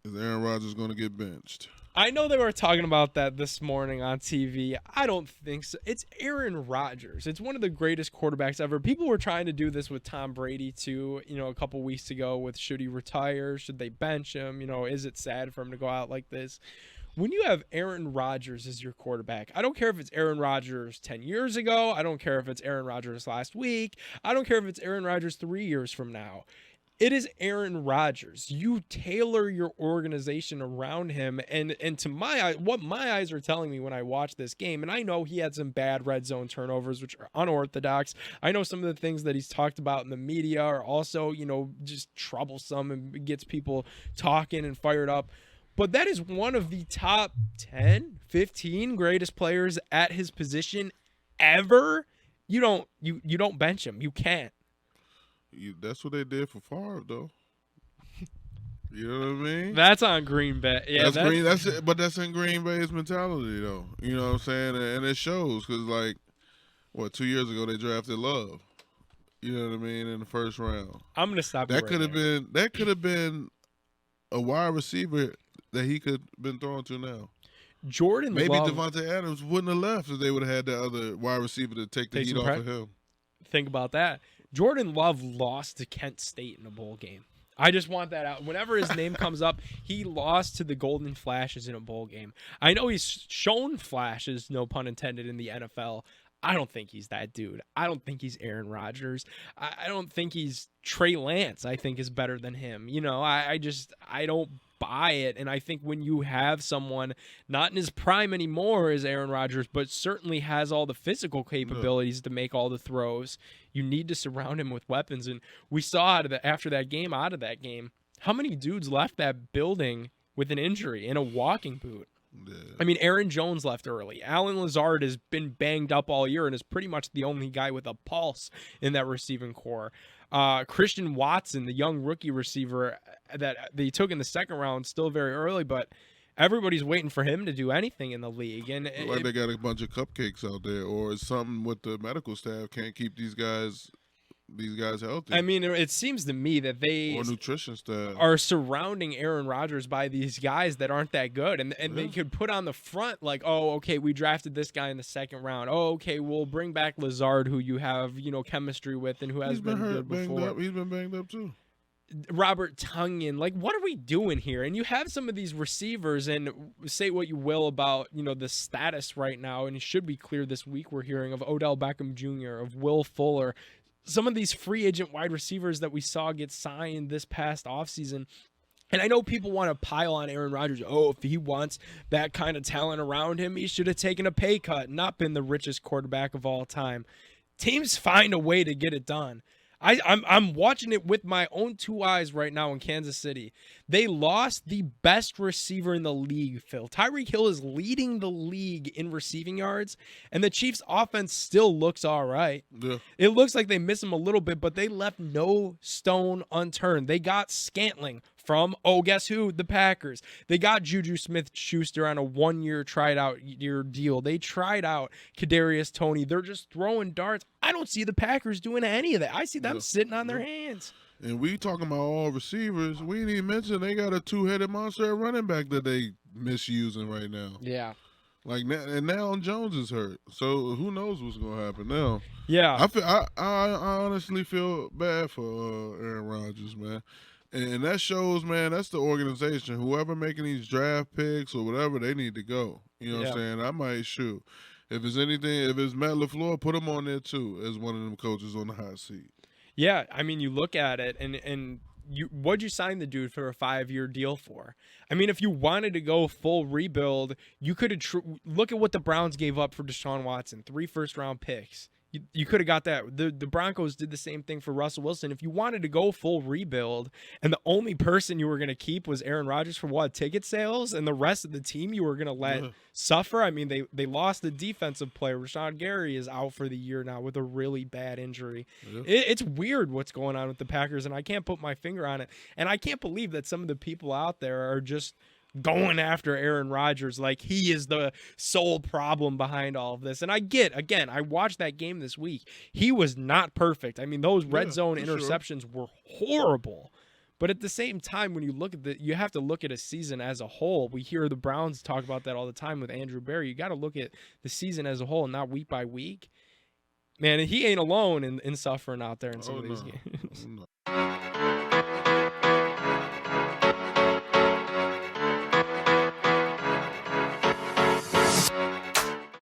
Is Aaron Rodgers going to get benched? I know they were talking about that this morning on TV. I don't think so. It's Aaron Rodgers. It's one of the greatest quarterbacks ever. People were trying to do this with Tom Brady too, a couple weeks ago with should he retire? Should they bench him? Is it sad for him to go out like this? When you have Aaron Rodgers as your quarterback, I don't care if it's Aaron Rodgers 10 years ago. I don't care if it's Aaron Rodgers last week. I don't care if it's Aaron Rodgers 3 years from now. It is Aaron Rodgers. You tailor your organization around him, and to my eye, what my eyes are telling me when I watch this game, and I know he had some bad red zone turnovers, which are unorthodox. I know some of the things that he's talked about in the media are also, just troublesome and gets people talking and fired up. But that is one of the top 10, 15 greatest players at his position ever. You don't bench him. You can't. That's what they did for Favre, though. You know what I mean? That's on Green Bay. Yeah, that's it. But that's in Green Bay's mentality, though. You know what I'm saying? And it shows because, 2 years ago they drafted Love. You know what I mean? In the first round. I'm gonna stop. That could have been a wide receiver that he could have been thrown to now. Maybe Love, Devontae Adams wouldn't have left if they would have had that other wide receiver to take the heat off of him. Think about that. Jordan Love lost to Kent State in a bowl game. I just want that out. Whenever his name comes up, he lost to the Golden Flashes in a bowl game. I know he's shown flashes, no pun intended, in the NFL. I don't think he's that dude. I don't think he's Aaron Rodgers. I don't think he's Trey Lance. I think is better than him. I don't buy it. And I think when you have someone not in his prime anymore as Aaron Rodgers, but certainly has all the physical capabilities to make all the throws, you need to surround him with weapons. And we saw after that game, how many dudes left that building with an injury in a walking boot. Yeah. I mean, Aaron Jones left early. Allen Lazard has been banged up all year and is pretty much the only guy with a pulse in that receiving core. Christian Watson, the young rookie receiver that they took in the second round, still very early, but everybody's waiting for him to do anything in the league. And they got a bunch of cupcakes out there, or it's something with the medical staff can't keep these guys healthy. I mean, it seems to me that they or nutrition staff are surrounding Aaron Rodgers by these guys that aren't that good, and they could put on the front like, oh, okay, we drafted this guy in the second round. Oh, okay, we'll bring back Lazard, who you have chemistry with and who has been good before. He's been banged up too. Robert Tonyan, what are we doing here? And you have some of these receivers, and say what you will about the status right now, and it should be clear this week. We're hearing of Odell Beckham Jr., of Will Fuller. Some of these free agent wide receivers that we saw get signed this past offseason. And I know people want to pile on Aaron Rodgers. Oh, if he wants that kind of talent around him, he should have taken a pay cut, not been the richest quarterback of all time. Teams find a way to get it done. I'm watching it with my own two eyes right now in Kansas City. They lost the best receiver in the league, Phil. Tyreek Hill is leading the league in receiving yards, and the Chiefs' offense still looks all right. Yeah. It looks like they miss him a little bit, but they left no stone unturned. They got Scantling from, guess who? The Packers. They got Juju Smith-Schuster on a one-year tried-out-year deal. They tried out Kadarius Toney. They're just throwing darts. I don't see the Packers doing any of that. I see them sitting on their hands. And we talking about all receivers. We didn't even mention they got a two-headed monster at running back that they misusing right now. Yeah. And now Jones is hurt. So who knows what's going to happen now. Yeah. I honestly feel bad for Aaron Rodgers, man. And that shows, man, that's the organization. Whoever making these draft picks or whatever, they need to go. You know what I'm saying? I might shoot. If it's Matt LaFleur, put him on there too as one of them coaches on the hot seat. Yeah, I mean, you look at it, and what'd you sign the dude for a 5-year deal for? I mean, if you wanted to go full rebuild, you could have look at what the Browns gave up for Deshaun Watson, 3 first-round picks. You could have got that. The Broncos did the same thing for Russell Wilson. If you wanted to go full rebuild and the only person you were going to keep was Aaron Rodgers for ticket sales, and the rest of the team you were going to let suffer. I mean, they lost the defensive player. Rashawn Gary is out for the year now with a really bad injury. Yeah. It's weird what's going on with the Packers, and I can't put my finger on it. And I can't believe that some of the people out there are just going after Aaron Rodgers like he is the sole problem behind all of this. And I watched that game this week. He was not perfect. I mean, those red zone interceptions were horrible. But at the same time, when you look at you have to look at a season as a whole. We hear the Browns talk about that all the time with Andrew Berry. You got to look at the season as a whole and not week by week. Man, and he ain't alone in suffering out there in some of these games. No.